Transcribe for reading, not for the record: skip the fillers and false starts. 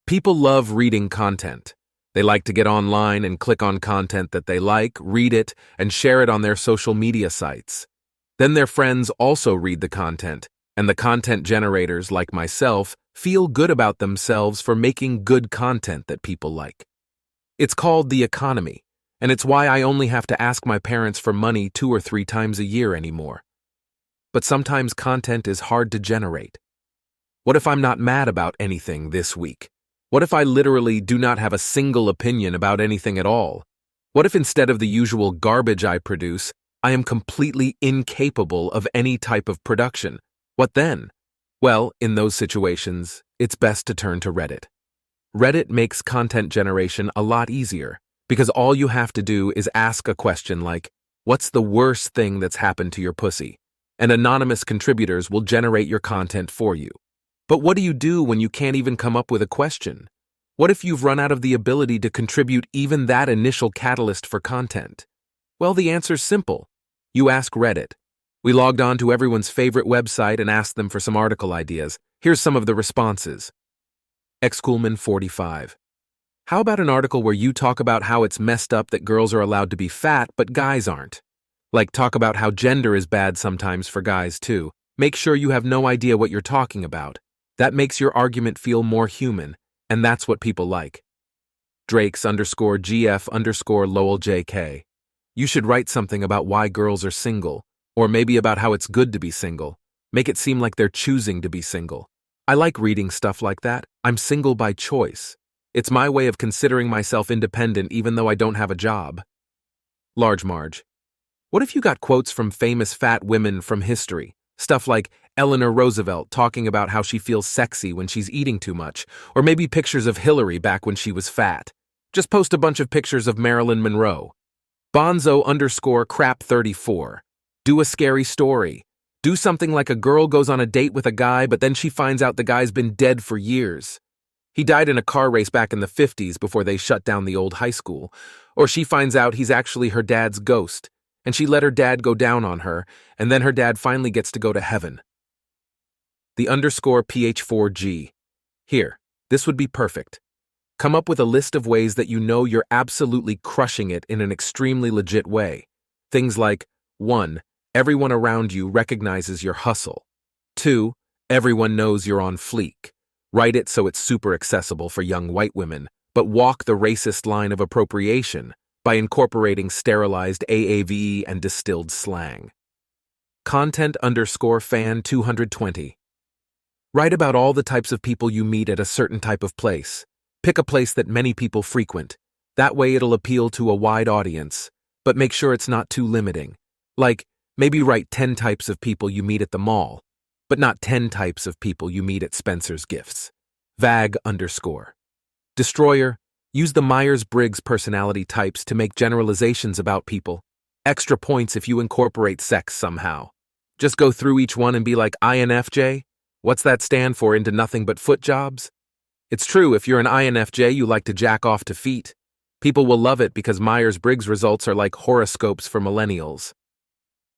People love reading content. They like to get online and click on content that they like, read it, and share it on their social media sites. Then their friends also read the content, and the content generators, like myself, feel good about themselves for making good content that people like. It's called the economy, and it's why I only have to ask my parents for money 2 or 3 times a year anymore. But sometimes content is hard to generate. What if I'm not mad about anything this week? What if I literally do not have a single opinion about anything at all? What if instead of the usual garbage I produce, I am completely incapable of any type of production? What then? Well, in those situations, it's best to turn to Reddit. Reddit makes content generation a lot easier, because all you have to do is ask a question like, "What's the worst thing that's happened to your pussy?" And anonymous contributors will generate your content for you. But what do you do when you can't even come up with a question? What if you've run out of the ability to contribute even that initial catalyst for content? Well, the answer's simple. You ask Reddit. We logged on to everyone's favorite website and asked them for some article ideas. Here's some of the responses. Xcoolman45. How about an article where you talk about how it's messed up that girls are allowed to be fat but guys aren't? Like talk about how gender is bad sometimes for guys too. Make sure you have no idea what you're talking about. That makes your argument feel more human, and that's what people like. Drakes_GF_Lowell JK. You should write something about why girls are single, or maybe about how it's good to be single. Make it seem like they're choosing to be single. I like reading stuff like that. I'm single by choice. It's my way of considering myself independent even though I don't have a job. Large Marge. What if you got quotes from famous fat women from history? Stuff like Eleanor Roosevelt talking about how she feels sexy when she's eating too much, or maybe pictures of Hillary back when she was fat. Just post a bunch of pictures of Marilyn Monroe. Bonzo_crap34. Do a scary story. Do something like a girl goes on a date with a guy, but then she finds out the guy's been dead for years. He died in a car race back in the 50s before they shut down the old high school. Or she finds out he's actually her dad's ghost, and she let her dad go down on her, and then her dad finally gets to go to heaven. The _PH4G. Here, this would be perfect. Come up with a list of ways that you know you're absolutely crushing it in an extremely legit way. Things like, 1. Everyone around you recognizes your hustle. 2. Everyone knows you're on fleek. Write it so it's super accessible for young white women, but walk the racist line of appropriation by incorporating sterilized AAVE and distilled slang. Content_fan220. Write about all the types of people you meet at a certain type of place. Pick a place that many people frequent. That way it'll appeal to a wide audience, but make sure it's not too limiting. Like, maybe write 10 types of people you meet at the mall, but not 10 types of people you meet at Spencer's Gifts. Vag_. Destroyer, use the Myers-Briggs personality types to make generalizations about people. Extra points if you incorporate sex somehow. Just go through each one and be like, INFJ? What's that stand for, into nothing but foot jobs? It's true, if you're an INFJ, you like to jack off to feet. People will love it because Myers-Briggs results are like horoscopes for millennials.